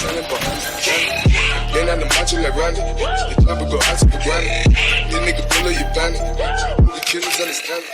selling, but then on the macho like Randy. The job will go out to the granny. This nigga pull up your bandit. The killers understand it.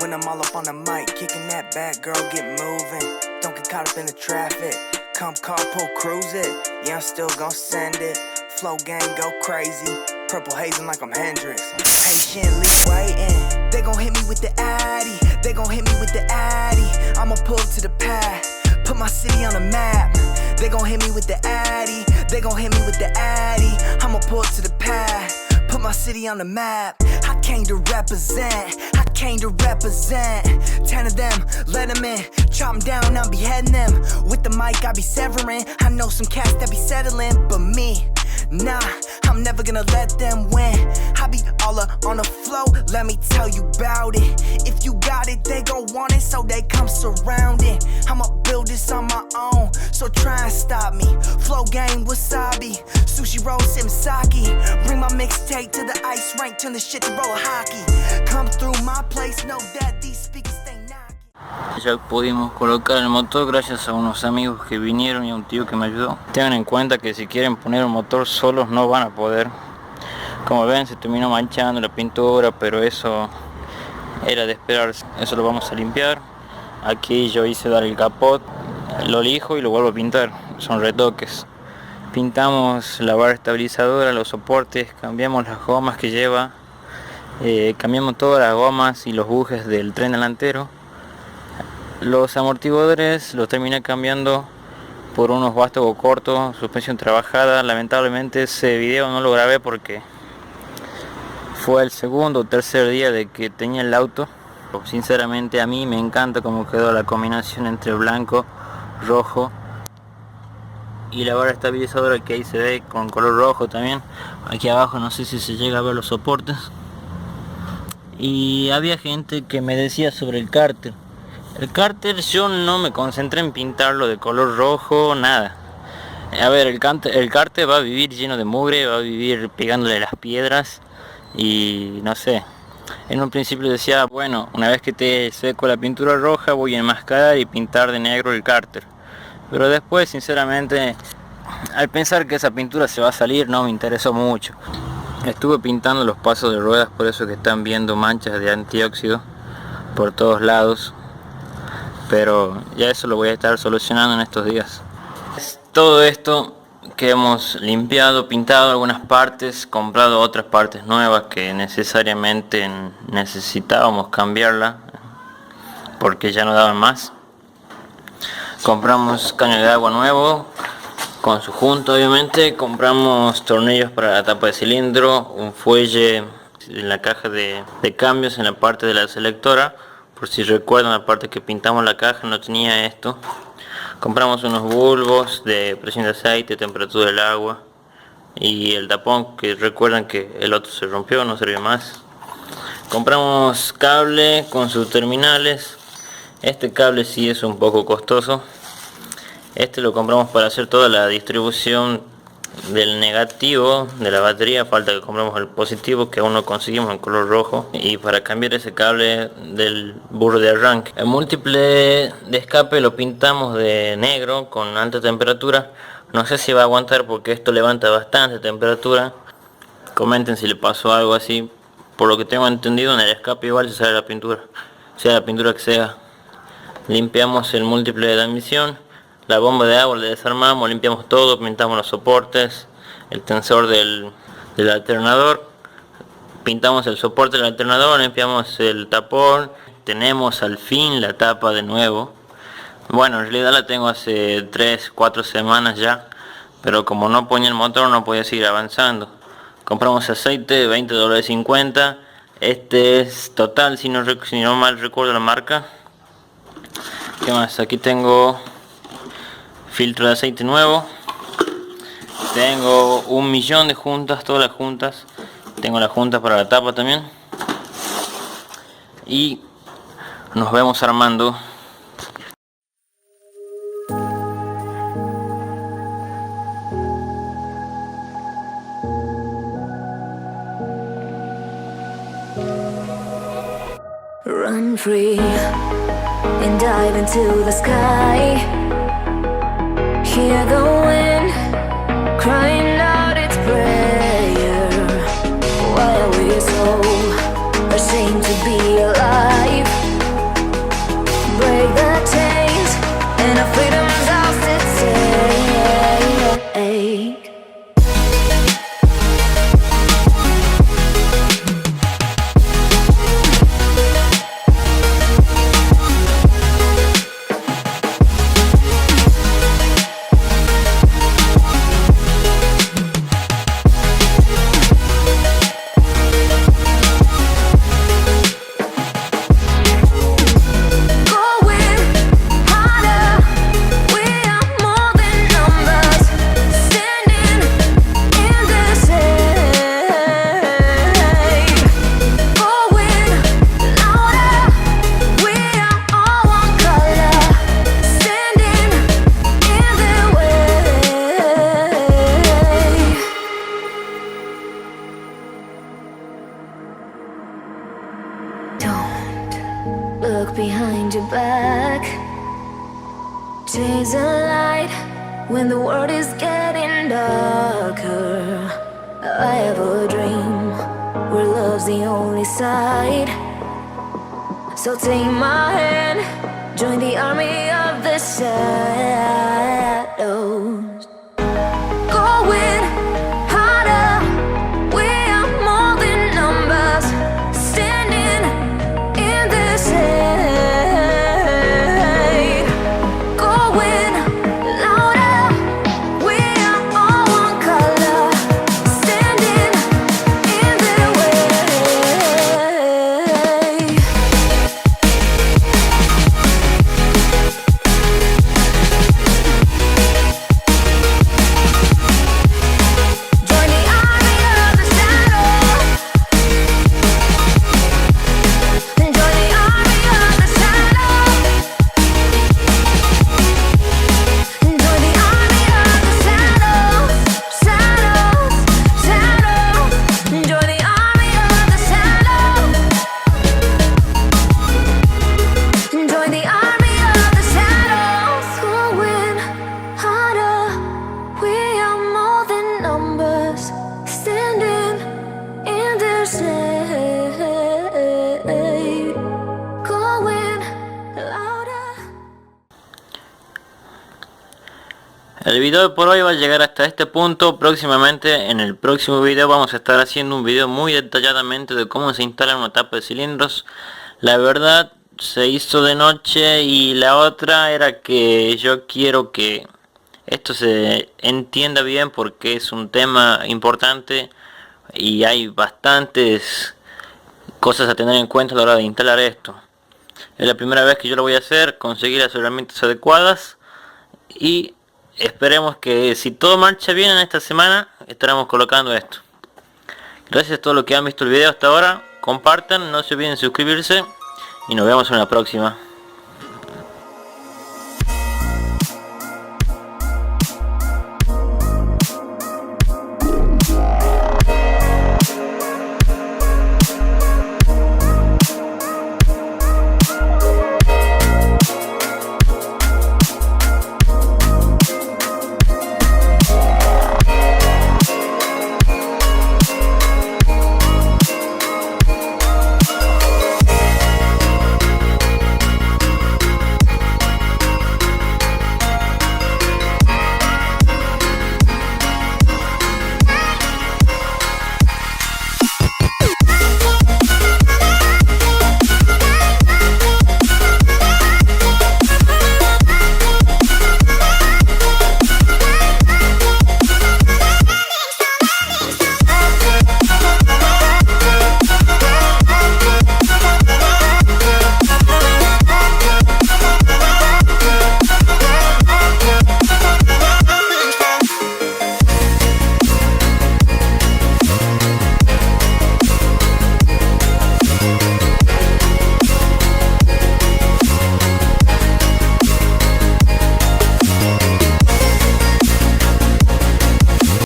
When I'm all up on the mic, kicking that back, girl, get moving. Don't get caught up in the traffic. Come carpool, cruise it. Yeah, I'm still gon' send it. Flow gang go crazy. Purple hazing like I'm Hendrix. Patiently waiting. They gon' hit me with the Addy. They gon' hit me with the Addy. I'ma pull to the pad. Put my city on the map. They gon' hit me with the Addy. They gon' hit me with the Addy. I'ma pull to the pad. Put my city on the map. I came to represent. I came to represent. 10 of them, let them in. Chop them down, I'm beheading them. With the mic, I be severing. I know some cats that be settling, but me, nah, I'm never gonna let them win. I be all up on the flow, let me tell you about it. If you got it, they gon' want it, so they come surrounding. I'ma build this on my own, so try and stop me. Flow game, wasabi, sushi roll, sim sake. Bring my mixtape to the ice rink, turn the shit to roller hockey. Come through my place, know that these speakers stay knocking. Ya pudimos colocar el motor gracias a unos amigos que vinieron y a un tío que me ayudó. Tengan en cuenta que si quieren poner un motor solos no van a poder. Como ven, se terminó manchando la pintura, pero eso era de esperar. Eso lo vamos a limpiar. Aquí yo hice dar el capot, lo lijo y lo vuelvo a pintar. Son retoques. Pintamos la barra estabilizadora, los soportes, cambiamos las gomas que lleva, cambiamos todas las gomas y los bujes del tren delantero. Los amortiguadores los terminé cambiando por unos vástagos cortos, suspensión trabajada. Lamentablemente ese video no lo grabé porque fue el segundo o tercer día de que tenía el auto. Sinceramente a mí me encanta cómo quedó la combinación entre blanco, rojo y la barra estabilizadora, que ahí se ve con color rojo también. Aquí abajo no sé si se llega a ver los soportes. Y había gente que me decía sobre el cárter. El cárter yo no me concentré en pintarlo de color rojo, nada. A ver, el cárter va a vivir lleno de mugre, va a vivir pegándole las piedras y no sé. En un principio decía, bueno, una vez que te seco la pintura roja voy a enmascarar y pintar de negro el cárter. Pero después, sinceramente, al pensar que esa pintura se va a salir, no me interesó mucho. Estuve pintando los pasos de ruedas, por eso que están viendo manchas de antióxido por todos lados. Pero ya eso lo voy a estar solucionando en estos días. Todo esto que hemos limpiado, pintado algunas partes, comprado otras partes nuevas que necesariamente necesitábamos cambiarla porque ya no daban más. Compramos caño de agua nuevo con su junto, obviamente. Compramos tornillos para la tapa de cilindro, un fuelle en la caja de cambios en la parte de la selectora. Por si recuerdan, la parte que pintamos la caja no tenía esto. Compramos unos bulbos de presión de aceite, temperatura del agua y el tapón, que recuerdan que el otro se rompió, no sirvió más. Compramos cable con sus terminales. Este cable sí es un poco costoso. Este lo compramos para hacer toda la distribución del negativo de la batería. Falta que compremos el positivo, que aún no conseguimos en color rojo, y para cambiar ese cable del burro de arranque. El múltiple de escape lo pintamos de negro con alta temperatura. No sé si va a aguantar porque esto levanta bastante temperatura. Comenten si le pasó algo así. Por lo que tengo entendido, en el escape igual se sale la pintura, sea la pintura que sea. Limpiamos el múltiple de admisión, la bomba de agua la desarmamos, limpiamos todo, pintamos los soportes, el tensor del alternador, pintamos el soporte del alternador, limpiamos el tapón. Tenemos al fin la tapa de nuevo. Bueno, en realidad la tengo hace 3-4 semanas ya, pero como no ponía el motor no podía seguir avanzando. Compramos aceite, $20.50. Este es total, si no mal recuerdo la marca. ¿Qué más? Aquí tengo filtro de aceite nuevo. Tengo 1.000.000 de juntas, todas las juntas. Tengo la junta para la tapa también. Y nos vemos armando. I'm free and dive into the sky. Hear the wind crying out its prayer. Why are we so ashamed to be alive? Break the chains and our freedom's ours to take. Look behind your back. Chase a light when the world is getting darker. I have a dream where love's the only side. So take my hand, join the army of the shadows. Going harder, we are more than numbers. Standing in the shade. Going louder, we are all one color. Standing in the way. Join the army of the shadow. Join the army of the shadow. Join the army of the shadows, shadows, shadows. Join the army of the shadows. Join the army of the shadows. Going harder, we are more than numbers. Standing in the shade. Going louder. El video por hoy va a llegar hasta este punto. Próximamente, en el próximo video, vamos a estar haciendo un video muy detalladamente de cómo se instala una tapa de cilindros. La verdad, se hizo de noche, y la otra era que yo quiero que esto se entienda bien, porque es un tema importante y hay bastantes cosas a tener en cuenta a la hora de instalar esto. Es la primera vez que yo lo voy a hacer, conseguir las herramientas adecuadas, y esperemos que, si todo marcha bien en esta semana, estaremos colocando esto. Gracias a todos los que han visto el video hasta ahora. Compartan, no se olviden de suscribirse, y nos vemos en la próxima.